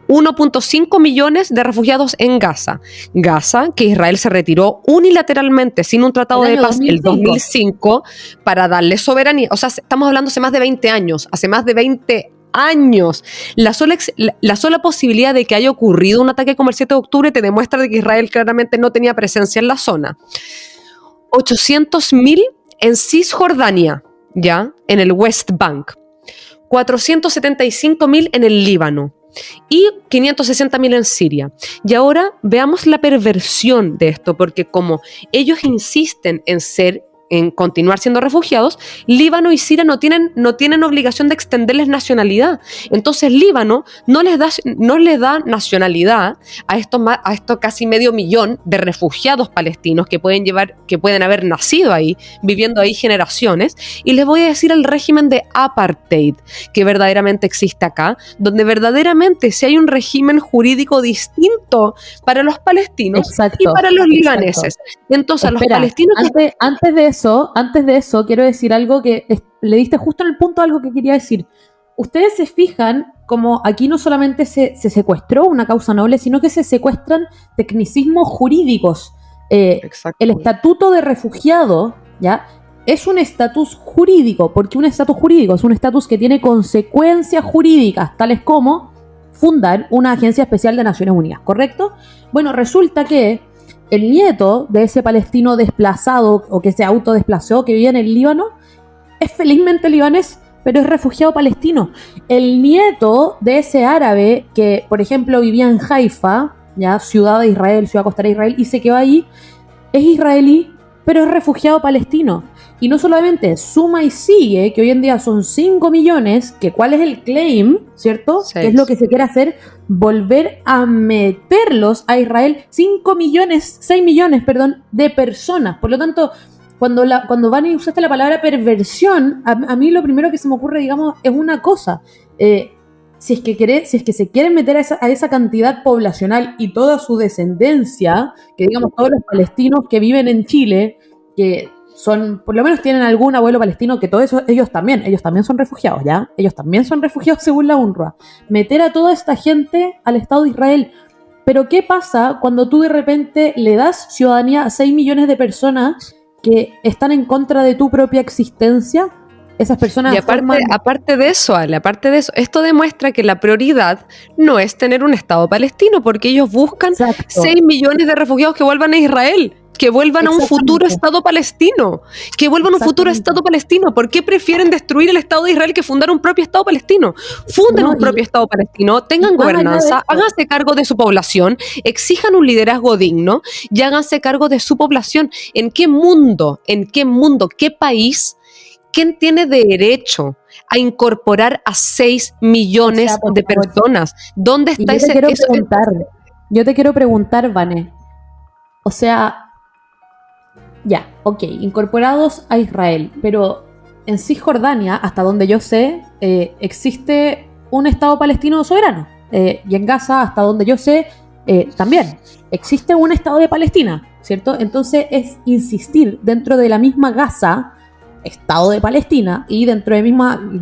1.5 millones de refugiados en Gaza. Gaza, que Israel se retiró unilateralmente sin un tratado de paz el 2005 para darle soberanía. O sea, estamos hablando hace más de 20 años. Hace más de 20 años. La sola posibilidad de que haya ocurrido un ataque como el 7 de octubre te demuestra de que Israel claramente no tenía presencia en la zona. 800.000 en Cisjordania, ya, en el West Bank. 475.000 en el Líbano. Y 560.000 en Siria. Y ahora veamos la perversión de esto, porque como ellos insisten en continuar siendo refugiados, Líbano y Siria no tienen obligación de extenderles nacionalidad. Entonces Líbano no les da nacionalidad a estos casi 500.000 de refugiados palestinos que pueden haber nacido ahí, viviendo ahí generaciones. Y les voy a decir el régimen de apartheid que verdaderamente existe acá, donde verdaderamente si hay un régimen jurídico distinto para los palestinos y para los libaneses. Entonces, espera, los palestinos... Antes de eso, quiero decir algo que le diste justo en el punto algo que quería decir. Ustedes se fijan como aquí no solamente se secuestró una causa noble, sino que se secuestran tecnicismos jurídicos. El estatuto de refugiado, ¿ya? Es un estatus jurídico. ¿Por qué un estatus jurídico? Es un estatus que tiene consecuencias jurídicas, tales como fundar una agencia especial de Naciones Unidas, ¿correcto? Bueno, resulta que el nieto de ese palestino desplazado o que se autodesplazó, que vivía en el Líbano, es felizmente libanés, pero es refugiado palestino. El nieto de ese árabe que, por ejemplo, vivía en Haifa, ya, ciudad de Israel, ciudad costera de Israel, y se quedó ahí, es israelí, pero es refugiado palestino. Y no solamente suma y sigue, que hoy en día son 5 millones, que cuál es el claim, ¿cierto? 6. Que es lo que se quiere hacer, volver a meterlos a Israel, 6 millones, de personas. Por lo tanto, cuando Vani usaste la palabra perversión, a mí lo primero que se me ocurre, digamos, es una cosa. Si es que se quieren meter a esa cantidad poblacional y toda su descendencia, que digamos todos los palestinos que viven en Chile, que son, por lo menos tienen algún abuelo palestino, que todo eso, ellos también son refugiados, ¿ya? Ellos también son refugiados según la UNRWA. Meter a toda esta gente al Estado de Israel. Pero ¿qué pasa cuando tú de repente le das ciudadanía a 6 millones de personas que están en contra de tu propia existencia? Esas personas y aparte de eso, esto demuestra que la prioridad no es tener un Estado palestino, porque ellos buscan 6 millones de refugiados que vuelvan a Israel, que vuelvan a un futuro Estado palestino, ¿Por qué prefieren destruir el Estado de Israel que fundar un propio Estado palestino? Funden un propio Estado palestino, tengan gobernanza, háganse cargo de su población, exijan un liderazgo digno y háganse cargo de su población. ¿En qué mundo, qué país, quién tiene derecho a incorporar a 6 millones de personas? ¿Dónde está ese? Yo te quiero preguntar, Vane. O sea, ya, ok, incorporados a Israel, pero en Cisjordania, hasta donde yo sé, existe un Estado palestino soberano. Y en Gaza, hasta donde yo sé, también existe un Estado de Palestina, ¿cierto? Entonces es insistir dentro de la misma Gaza, Estado de Palestina, y dentro de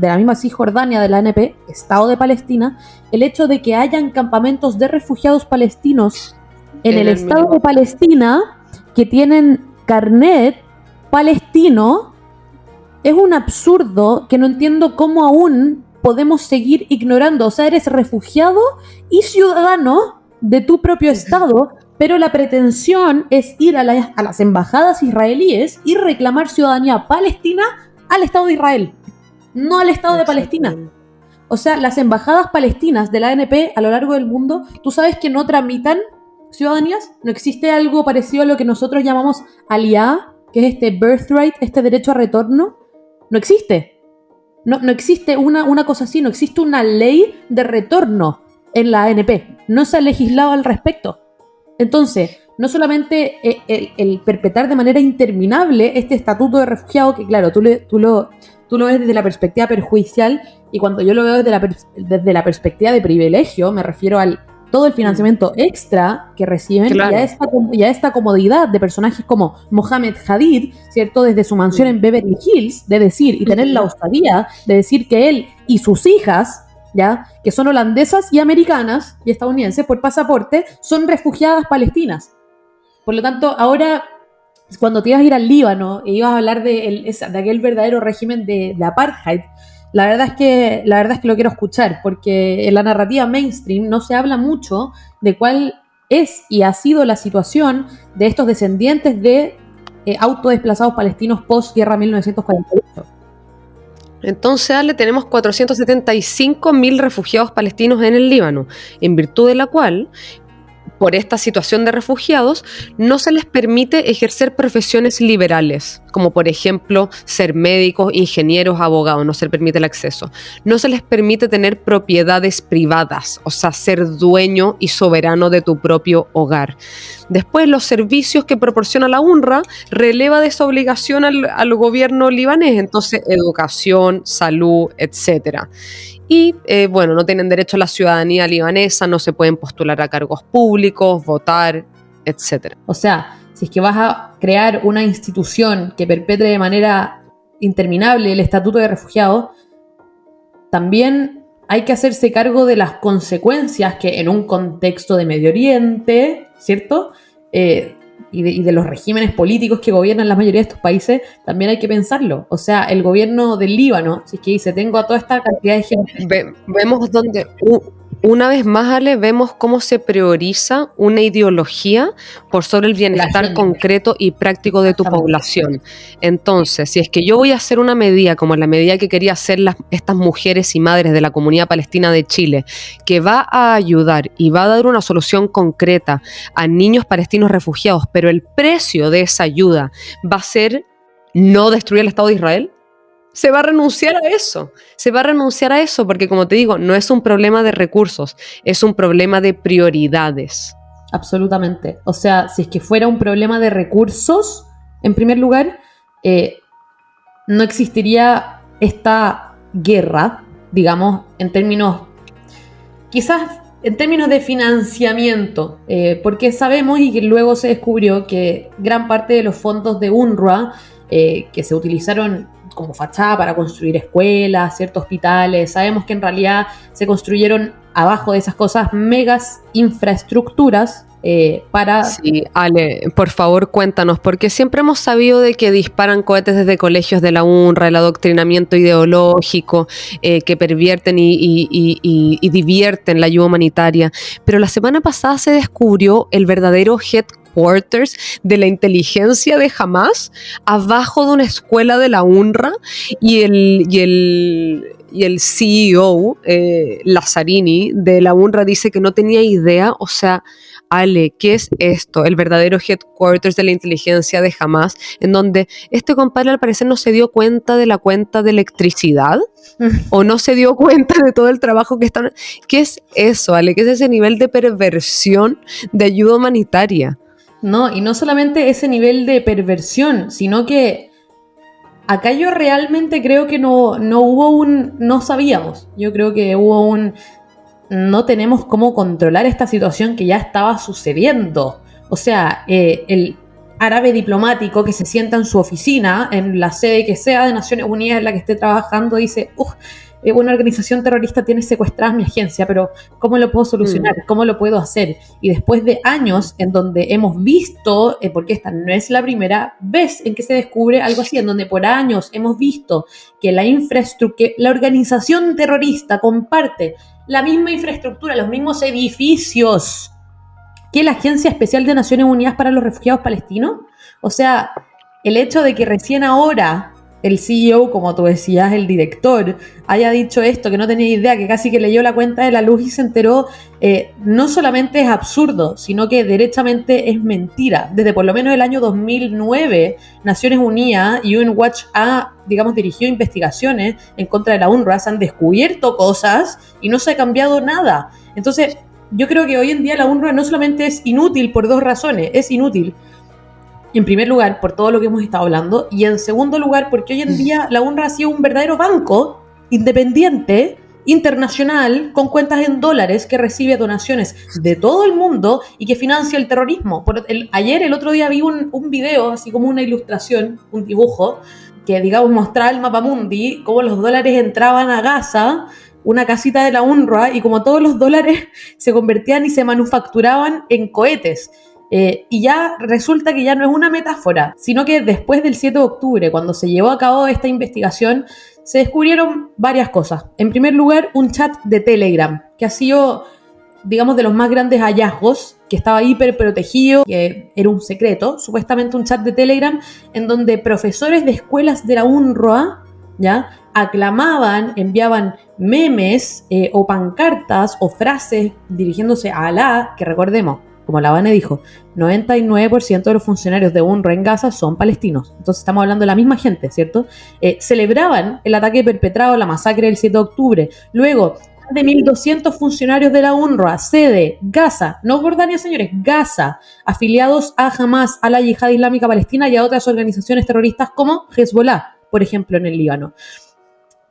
la misma Cisjordania de la ANP, Estado de Palestina, el hecho de que hayan campamentos de refugiados palestinos en el Estado de Palestina que tienen carnet palestino es un absurdo que no entiendo cómo aún podemos seguir ignorando. O sea, eres refugiado y ciudadano de tu propio Estado, pero la pretensión es ir a las embajadas israelíes y reclamar ciudadanía palestina al Estado de Israel, no al Estado de Palestina. O sea, las embajadas palestinas de la ANP a lo largo del mundo, tú sabes que no tramitan ciudadanías. No existe algo parecido a lo que nosotros llamamos aliyah, que es este birthright, este derecho a retorno. No existe. No existe una cosa así, no existe una ley de retorno en la ANP. No se ha legislado al respecto. Entonces, no solamente el perpetrar de manera interminable este estatuto de refugiado, que claro, tú tú lo ves desde la perspectiva perjudicial, y cuando yo lo veo desde la perspectiva de privilegio, me refiero al todo el financiamiento extra que reciben, Claro. y a esta comodidad de personajes como Mohamed Hadid, ¿cierto? Desde su mansión en Beverly Hills, de decir y tener la osadía de decir que él y sus hijas, ¿ya? Que son holandesas y americanas y estadounidenses por pasaporte, son refugiadas palestinas. Por lo tanto, ahora, cuando te ibas a ir al Líbano e ibas a hablar de aquel verdadero régimen de apartheid, la verdad es que lo quiero escuchar, porque en la narrativa mainstream no se habla mucho de cuál es y ha sido la situación de estos descendientes de autodesplazados palestinos post-guerra 1948. Entonces, Ale, tenemos 475.000 refugiados palestinos en el Líbano, en virtud de la cual, por esta situación de refugiados, no se les permite ejercer profesiones liberales, como por ejemplo ser médicos, ingenieros, abogados, no se les permite el acceso. No se les permite tener propiedades privadas, o sea, ser dueño y soberano de tu propio hogar. Después, los servicios que proporciona la UNRWA releva de esa obligación al gobierno libanés, entonces educación, salud, etcétera. Y bueno, no tienen derecho a la ciudadanía libanesa, no se pueden postular a cargos públicos, votar, etc. O sea, si es que vas a crear una institución que perpetre de manera interminable el estatuto de refugiado, también hay que hacerse cargo de las consecuencias que en un contexto de Medio Oriente, ¿cierto? Y de los regímenes políticos que gobiernan la mayoría de estos países, también hay que pensarlo. O sea, el gobierno del Líbano, si es que dice, tengo a toda esta cantidad de gente. Vemos donde, una vez más, Ale, vemos cómo se prioriza una ideología por sobre el bienestar concreto y práctico de tu población. Entonces, si es que yo voy a hacer una medida como la medida que quería hacer estas mujeres y madres de la comunidad palestina de Chile, que va a ayudar y va a dar una solución concreta a niños palestinos refugiados, pero el precio de esa ayuda va a ser no destruir el Estado de Israel, se va a renunciar a eso, porque como te digo, no es un problema de recursos, es un problema de prioridades. Absolutamente. O sea, si es que fuera un problema de recursos, en primer lugar, no existiría esta guerra, digamos, quizás en términos de financiamiento, porque sabemos y que luego se descubrió que gran parte de los fondos de UNRWA que se utilizaron como fachada para construir escuelas, ciertos hospitales, sabemos que en realidad se construyeron abajo de esas cosas megas infraestructuras para... Sí, Ale, por favor cuéntanos, porque siempre hemos sabido de que disparan cohetes desde colegios de la UNRWA, el adoctrinamiento ideológico, que pervierten y divierten la ayuda humanitaria, pero la semana pasada se descubrió el verdadero headquarters de la inteligencia de Hamas abajo de una escuela de la UNRWA y el CEO, Lazzarini, de la UNRWA dice que no tenía idea. O sea, Ale, ¿qué es esto? El verdadero headquarters de la inteligencia de Hamas, en donde este compadre al parecer no se dio cuenta de la cuenta de electricidad o no se dio cuenta de todo el trabajo que están... ¿Qué es eso, Ale? ¿Qué es ese nivel de perversión de ayuda humanitaria? No, y no solamente ese nivel de perversión, sino que acá yo realmente creo que no sabíamos. Yo creo que no tenemos cómo controlar esta situación que ya estaba sucediendo. O sea, el árabe diplomático que se sienta en su oficina, en la sede que sea de Naciones Unidas en la que esté trabajando, dice, una organización terrorista tiene secuestrada mi agencia, pero ¿cómo lo puedo solucionar? ¿Cómo lo puedo hacer? Y después de años en donde hemos visto, porque esta no es la primera vez en que se descubre algo así, en donde por años hemos visto que la organización terrorista comparte la misma infraestructura, los mismos edificios que la Agencia Especial de Naciones Unidas para los Refugiados Palestinos. O sea, el hecho de que recién ahora el CEO, como tú decías, el director, haya dicho esto, que no tenía idea, que casi que leyó la cuenta de la luz y se enteró, no solamente es absurdo, sino que derechamente es mentira. Desde por lo menos el año 2009, Naciones Unidas y UN Watch ha, dirigido investigaciones en contra de la UNRWA, se han descubierto cosas y no se ha cambiado nada. Entonces, yo creo que hoy en día la UNRWA no solamente es inútil por dos razones, es inútil En primer lugar, por todo lo que hemos estado hablando, y en segundo lugar, porque hoy en día la UNRWA ha sido un verdadero banco independiente, internacional, con cuentas en dólares, que recibe donaciones de todo el mundo y que financia el terrorismo. El otro día vi un video, así como una ilustración, un dibujo, que digamos mostraba el mapamundi, cómo los dólares entraban a Gaza, una casita de la UNRWA, y como todos los dólares se convertían y se manufacturaban en cohetes. Y ya resulta que ya no es una metáfora, sino que después del 7 de octubre, cuando se llevó a cabo esta investigación, se descubrieron varias cosas. En primer lugar, un chat de Telegram, que ha sido, digamos, de los más grandes hallazgos, que estaba hiper protegido, que era un secreto, supuestamente un chat de Telegram, en donde profesores de escuelas de la UNRWA, ¿ya?, aclamaban, enviaban memes o pancartas o frases dirigiéndose a Alá, que recordemos, como la Vane dijo, 99% de los funcionarios de UNRWA en Gaza son palestinos. Entonces estamos hablando de la misma gente, ¿cierto? Celebraban el ataque perpetrado, la masacre del 7 de octubre. Luego, de 1.200 funcionarios de la UNRWA, sede Gaza, no Jordania, señores, Gaza, afiliados a Hamas, a la Yihad Islámica Palestina y a otras organizaciones terroristas como Hezbollah, por ejemplo, en el Líbano.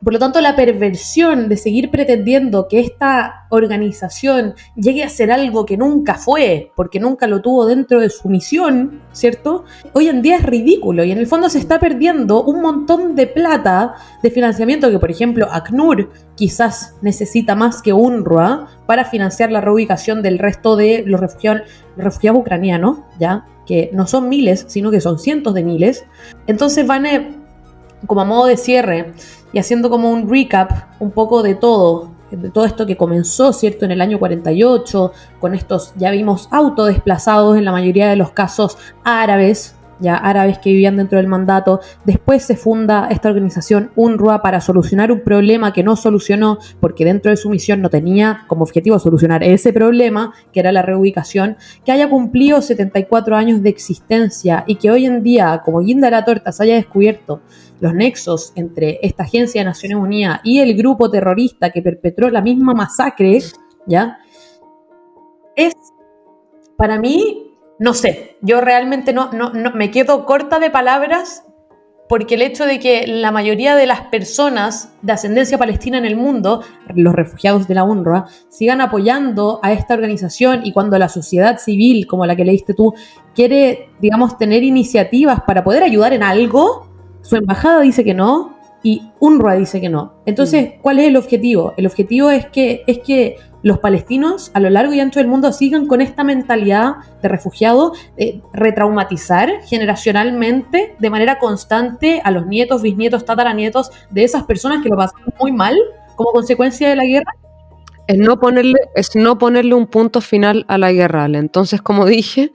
Por lo tanto, la perversión de seguir pretendiendo que esta organización llegue a ser algo que nunca fue, porque nunca lo tuvo dentro de su misión, ¿cierto?, hoy en día es ridículo, y en el fondo se está perdiendo un montón de plata de financiamiento que, por ejemplo, ACNUR quizás necesita más que UNRWA para financiar la reubicación del resto de los refugiados ucranianos, ¿ya?, que no son miles, sino que son cientos de miles. Entonces van como a modo de cierre y haciendo como un recap un poco de todo esto que comenzó, ¿cierto?, en el año 48, con estos, ya vimos, autodesplazados, en la mayoría de los casos árabes, ya árabes que vivían dentro del mandato. Después se funda esta organización UNRWA para solucionar un problema que no solucionó, porque dentro de su misión no tenía como objetivo solucionar ese problema, que era la reubicación, que haya cumplido 74 años de existencia y que hoy en día, como guinda de la torta, se haya descubierto los nexos entre esta agencia de Naciones Unidas y el grupo terrorista que perpetró la misma masacre, ¿ya?, es, para mí, no sé, yo realmente no me quedo corta de palabras, porque el hecho de que la mayoría de las personas de ascendencia palestina en el mundo, los refugiados de la UNRWA, sigan apoyando a esta organización, y cuando la sociedad civil, como la que leíste tú, quiere, digamos, tener iniciativas para poder ayudar en algo, su embajada dice que no y UNRWA dice que no. Entonces, ¿cuál es el objetivo? El objetivo es que los palestinos a lo largo y ancho del mundo sigan con esta mentalidad de refugiado, retraumatizar generacionalmente de manera constante a los nietos, bisnietos, tataranietos de esas personas que lo pasaron muy mal como consecuencia de la guerra. Es no ponerle un punto final a la guerra. Entonces, como dije,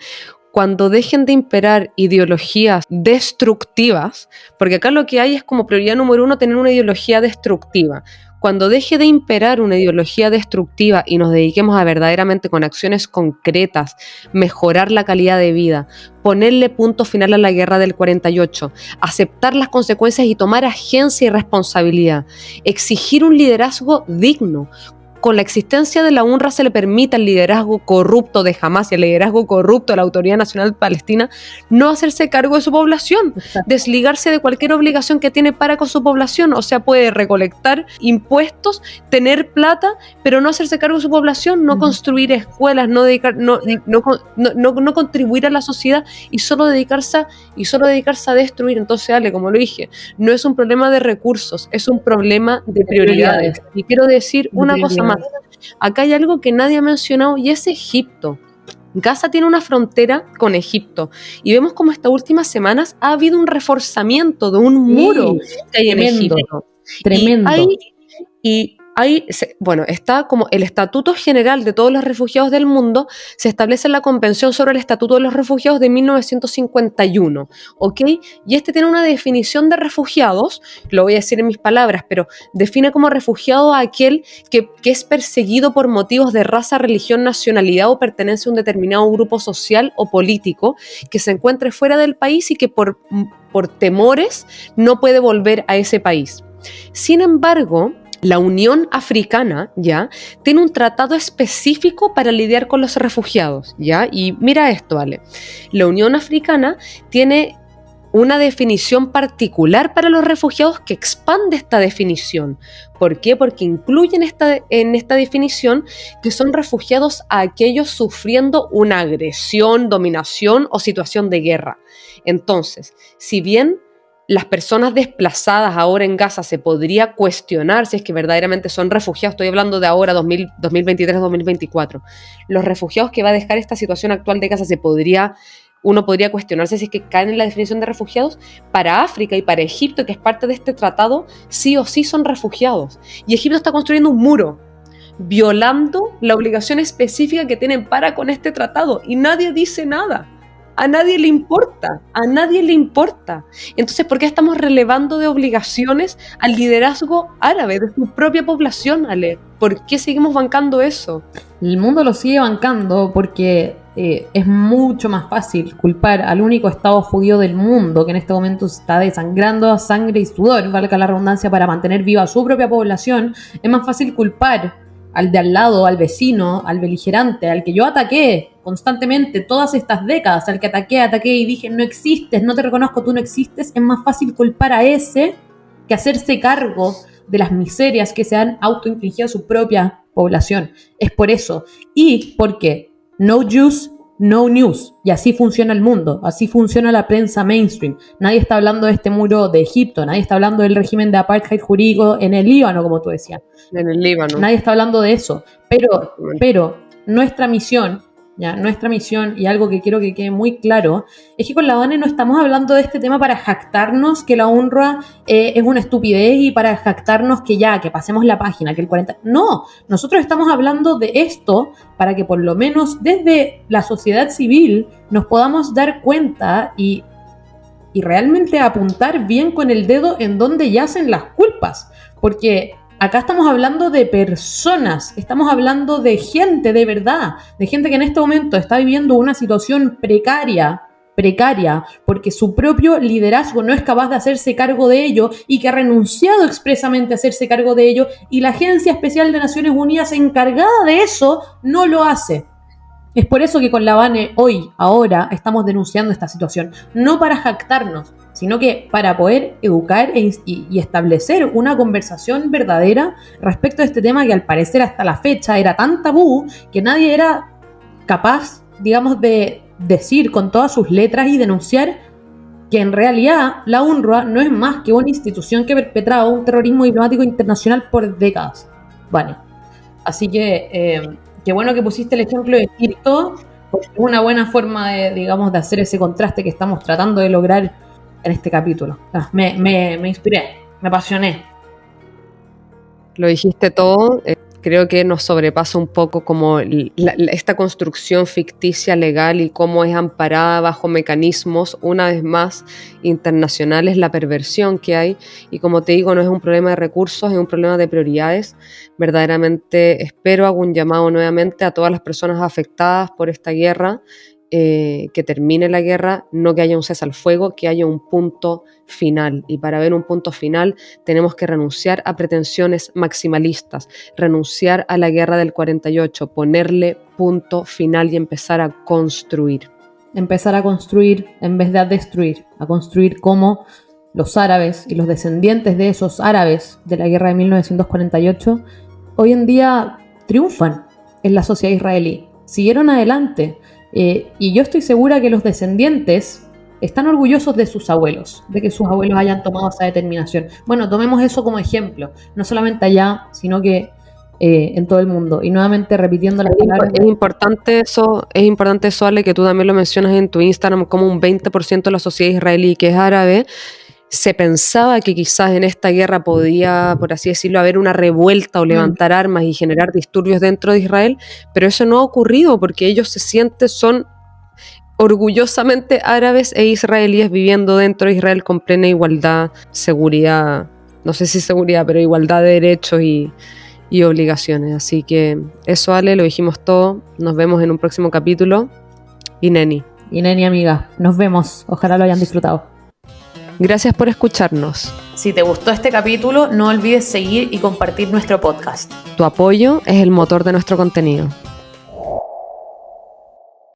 cuando dejen de imperar ideologías destructivas, porque acá lo que hay es como prioridad número 1 tener una ideología destructiva. Cuando deje de imperar una ideología destructiva y nos dediquemos a verdaderamente con acciones concretas, mejorar la calidad de vida, ponerle punto final a la guerra del 48, aceptar las consecuencias y tomar agencia y responsabilidad, exigir un liderazgo digno. Con la existencia de la UNRWA se le permite al liderazgo corrupto de Hamas y al liderazgo corrupto de la Autoridad Nacional Palestina no hacerse cargo de su población, desligarse de cualquier obligación que tiene para con su población. O sea, puede recolectar impuestos, tener plata, pero no hacerse cargo de su población, no construir escuelas, no contribuir a la sociedad y solo dedicarse a destruir. Entonces, Ale, como lo dije, no es un problema de recursos, es un problema de prioridades. Y quiero decir una cosa más. Acá hay algo que nadie ha mencionado y es Egipto. Gaza tiene una frontera con Egipto y vemos como estas últimas semanas ha habido un reforzamiento de un muro que hay en Egipto. Tremendo. Está como el Estatuto General de todos los refugiados del mundo, se establece en la Convención sobre el Estatuto de los Refugiados de 1951, ¿ok? Y este tiene una definición de refugiados, lo voy a decir en mis palabras, pero define como refugiado a aquel que es perseguido por motivos de raza, religión, nacionalidad o pertenencia a un determinado grupo social o político, que se encuentre fuera del país y que por temores no puede volver a ese país. Sin embargo, La Unión Africana, ¿ya?, tiene un tratado específico para lidiar con los refugiados, ¿ya? Y mira esto, ¿vale? La Unión Africana tiene una definición particular para los refugiados que expande esta definición. ¿Por qué? Porque incluye en esta definición que son refugiados a aquellos sufriendo una agresión, dominación o situación de guerra. Entonces, si bien las personas desplazadas ahora en Gaza se podría cuestionar si es que verdaderamente son refugiados, estoy hablando de ahora 2023-2024, los refugiados que va a dejar esta situación actual de Gaza uno podría cuestionarse si es que caen en la definición de refugiados. Para África y para Egipto, que es parte de este tratado, sí o sí son refugiados. Y Egipto está construyendo un muro, violando la obligación específica que tienen con este tratado, y nadie dice nada. A nadie le importa. Entonces, ¿por qué estamos relevando de obligaciones al liderazgo árabe de su propia población, Ale? ¿Por qué seguimos bancando eso? El mundo lo sigue bancando porque es mucho más fácil culpar al único Estado judío del mundo que en este momento está desangrando a sangre y sudor, valga la redundancia, para mantener viva a su propia población. Es más fácil culpar al de al lado, al vecino, al beligerante, al que yo ataqué constantemente todas estas décadas, al que ataqué y dije no existes, no te reconozco, tú no existes. Es más fácil culpar a ese que hacerse cargo de las miserias que se han autoinfligido a su propia población. Es por eso. Y porque no Jews, no news. Y así funciona el mundo, así funciona la prensa mainstream. Nadie está hablando de este muro de Egipto, nadie está hablando del régimen de apartheid jurídico en el Líbano, como tú decías. En el Líbano. Nadie está hablando de eso. Pero nuestra misión, y algo que quiero que quede muy claro, es que con la Vane no estamos hablando de este tema para jactarnos que la UNRWA es una estupidez y para jactarnos que pasemos la página, que el 40... No, nosotros estamos hablando de esto para que por lo menos desde la sociedad civil nos podamos dar cuenta y realmente apuntar bien con el dedo en dónde yacen las culpas. Porque acá estamos hablando de personas, estamos hablando de gente de verdad, de gente que en este momento está viviendo una situación precaria, porque su propio liderazgo no es capaz de hacerse cargo de ello y que ha renunciado expresamente a hacerse cargo de ello, y la Agencia Especial de Naciones Unidas encargada de eso no lo hace. Es por eso que con la Vane ahora, estamos denunciando esta situación, no para jactarnos, sino que para poder educar y establecer una conversación verdadera respecto a este tema que al parecer hasta la fecha era tan tabú que nadie era capaz, digamos, de decir con todas sus letras y denunciar que en realidad la UNRWA no es más que una institución que ha perpetrado un terrorismo diplomático internacional por décadas. Vale. Así que qué bueno que pusiste el ejemplo de Egipto, porque es una buena forma de hacer ese contraste que estamos tratando de lograr en este capítulo. Me inspiré, me apasioné. Lo dijiste todo. Creo que nos sobrepasa un poco como esta construcción ficticia legal y cómo es amparada bajo mecanismos, una vez más, internacionales, la perversión que hay. Y como te digo, no es un problema de recursos, es un problema de prioridades. Verdaderamente hago un llamado nuevamente a todas las personas afectadas por esta guerra, que termine la guerra, no que haya un cese al fuego, que haya un punto final. Y para ver un punto final tenemos que renunciar a pretensiones maximalistas, renunciar a la guerra del 48, ponerle punto final y empezar a construir. Empezar a construir en vez de a destruir, a construir como los árabes y los descendientes de esos árabes de la guerra de 1948 hoy en día triunfan en la sociedad israelí, siguieron adelante. Y yo estoy segura que los descendientes están orgullosos de sus abuelos, de que sus abuelos hayan tomado esa determinación. Bueno, tomemos eso como ejemplo, no solamente allá, sino que en todo el mundo. Y nuevamente repitiendo las palabras. Es importante eso, Ale, que tú también lo mencionas en tu Instagram, como un 20% de la sociedad israelí que es árabe. Se pensaba que quizás en esta guerra podía, por así decirlo, haber una revuelta o levantar armas y generar disturbios dentro de Israel, pero eso no ha ocurrido porque ellos son orgullosamente árabes e israelíes viviendo dentro de Israel con plena igualdad, seguridad, no sé si seguridad, pero igualdad de derechos y obligaciones. Así que eso, Ale, lo dijimos todo. Nos vemos en un próximo capítulo. Y Neni, amiga, nos vemos. Ojalá lo hayan disfrutado. Gracias por escucharnos. Si te gustó este capítulo, no olvides seguir y compartir nuestro podcast. Tu apoyo es el motor de nuestro contenido.